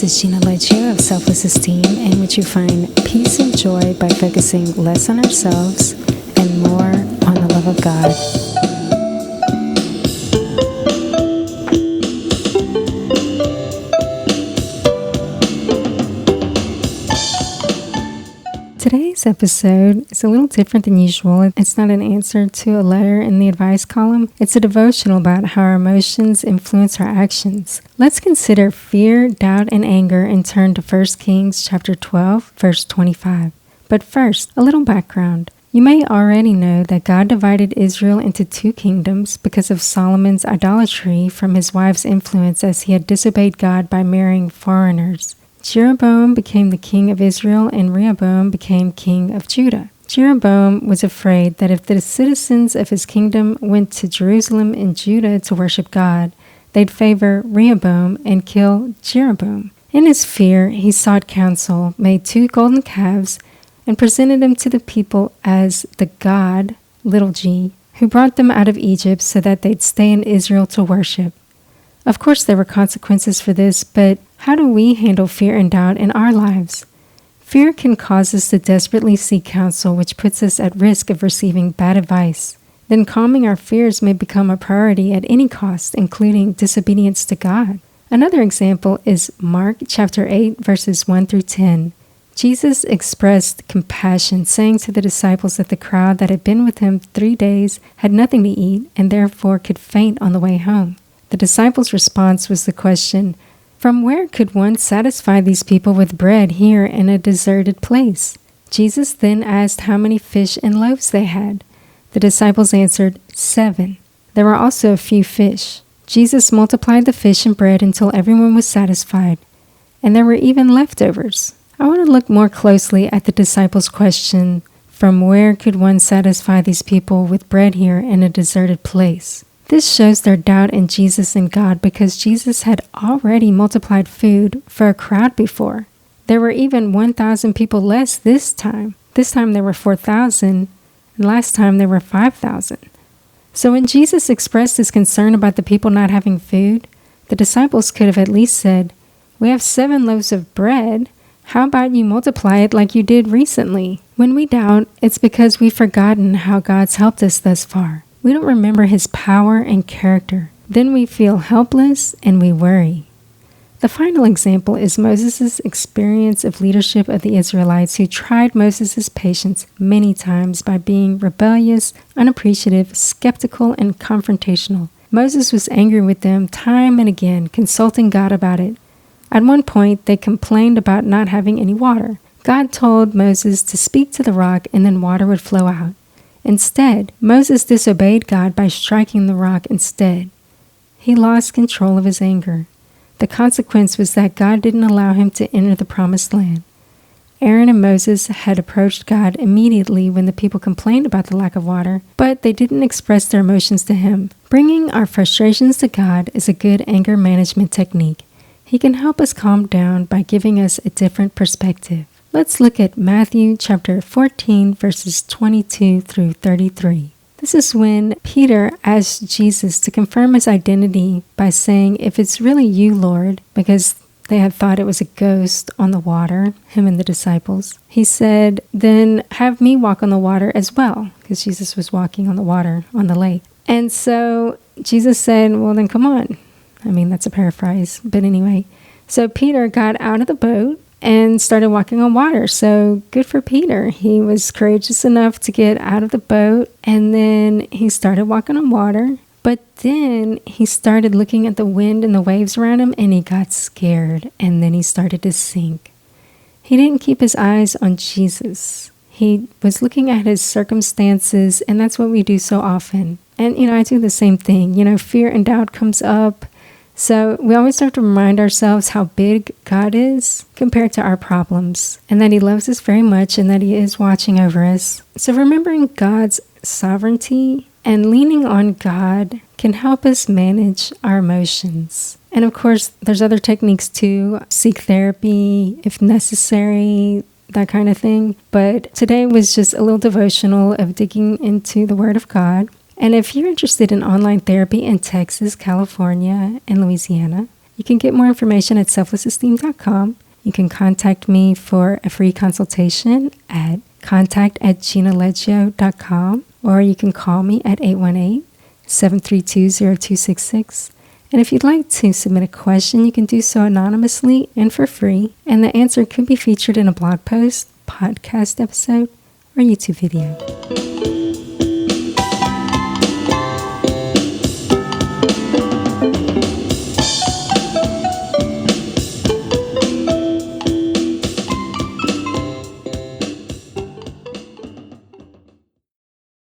is Gina Leggio of Selfless Esteem, in which you find peace and joy by focusing less on ourselves and more on the love of God. Today's episode is a little different than usual. It's not an answer to a letter in the advice column. It's a devotional about how our emotions influence our actions. Let's consider fear, doubt, and anger and turn to 1 Kings chapter 12, verse 25. But first, a little background. You may already know that God divided Israel into two kingdoms because of Solomon's idolatry from his wife's influence as he had disobeyed God by marrying foreigners. Jeroboam became the king of Israel and Rehoboam became king of Judah. Jeroboam was afraid that if the citizens of his kingdom went to Jerusalem and Judah to worship God, they'd favor Rehoboam and kill Jeroboam. In his fear, he sought counsel, made 2 golden calves, and presented them to the people as the God, little g, who brought them out of Egypt so that they'd stay in Israel to worship. Of course, there were consequences for this, but how do we handle fear and doubt in our lives? Fear can cause us to desperately seek counsel, which puts us at risk of receiving bad advice. Then calming our fears may become a priority at any cost, including disobedience to God. Another example is Mark chapter 8, verses 1 through 10. Jesus expressed compassion, saying to the disciples that the crowd that had been with him 3 days had nothing to eat and therefore could faint on the way home. The disciples' response was the question, "From where could one satisfy these people with bread here in a deserted place?" Jesus then asked how many fish and loaves they had. The disciples answered, 7. There were also a few fish. Jesus multiplied the fish and bread until everyone was satisfied, and there were even leftovers. I want to look more closely at the disciples' question, "From where could one satisfy these people with bread here in a deserted place?" This shows their doubt in Jesus and God because Jesus had already multiplied food for a crowd before. There were even 1,000 people less this time. This time there were 4,000, and last time there were 5,000. So when Jesus expressed his concern about the people not having food, the disciples could have at least said, "We have 7 loaves of bread. How about you multiply it like you did recently?" When we doubt, it's because we've forgotten how God's helped us thus far. We don't remember his power and character. Then we feel helpless and we worry. The final example is Moses' experience of leadership of the Israelites who tried Moses' patience many times by being rebellious, unappreciative, skeptical, and confrontational. Moses was angry with them time and again, consulting God about it. At one point, they complained about not having any water. God told Moses to speak to the rock and then water would flow out. Instead, Moses disobeyed God by striking the rock instead. He lost control of his anger. The consequence was that God didn't allow him to enter the promised land. Aaron and Moses had approached God immediately when the people complained about the lack of water, but they didn't express their emotions to him. Bringing our frustrations to God is a good anger management technique. He can help us calm down by giving us a different perspective. Let's look at Matthew chapter 14, verses 22 through 33. This is when Peter asked Jesus to confirm his identity by saying, "If it's really you, Lord," because they had thought it was a ghost on the water, him and the disciples. He said, "Then have me walk on the water as well," because Jesus was walking on the water on the lake. And so Jesus said, "Well, then come on." I mean, that's a paraphrase, but anyway. So Peter got out of the boat and started walking on water. So good for Peter. He was courageous enough to get out of the boat, and then he started walking on water. But then he started looking at the wind and the waves around him, and he got scared, and then he started to sink. He didn't keep his eyes on Jesus. He was looking at his circumstances, and that's what we do so often. And, I do the same thing. Fear and doubt comes up. So we always have to remind ourselves how big God is compared to our problems, and that he loves us very much and that he is watching over us. So remembering God's sovereignty and leaning on God can help us manage our emotions. And of course, there's other techniques too. Seek therapy if necessary, that kind of thing. But today was just a little devotional of digging into the Word of God. And if you're interested in online therapy in Texas, California, and Louisiana, You can get more information at selflessesteem.com. You can contact me for a free consultation at contact@ginaleggio.com, or you can call me at 818-732-0266. And if you'd like to submit a question, you can do so anonymously and for free, and the answer could be featured in a blog post, podcast episode, or YouTube video.